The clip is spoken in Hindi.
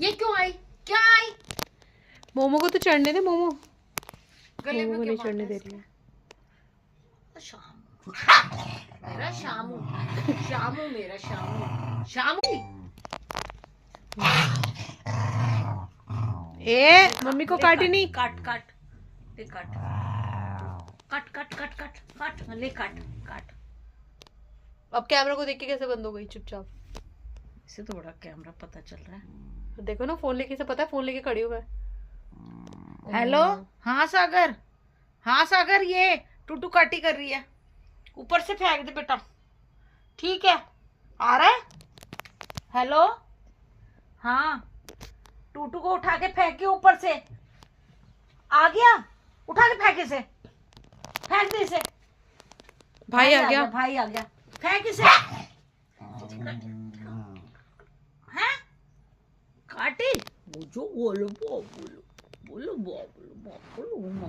ये क्यों आई? क्या आई? मोमो को तो चढ़ने दे। मोमो गले मोमो में को क्यों नहीं चढ़ने बांधा दे रही है। शामू, मेरा शामू, शामू मेरा शामू, शामू। ए मम्मी को ले काटी नहीं। काट काट ले काट काट काट काट काट काट ले काट काट। अब कैमरा को देख के कैसे बंद हो गई चुपचाप? इसे तो बड़ा कैमरा पता चल रहा है। देखो ना, फोन लेके से पता है, फोन लेके खड़ी हुआ है। हेलो, हाँ सागर, हाँ सागर, ये टूटू काटी कर रही है, ऊपर से फेंक दे बेटा, ठीक है? आ रहा है? हेलो, हाँ, टूटू को उठा के फेंके ऊपर से। आ गया? उठा के फेंक इसे, फेंक दे इसे। भाई आ गया। भाई आ गया, फेंक इसे। हैं? काटी? जो बोलो बोलो बोलो बोलो बोलो बोलो।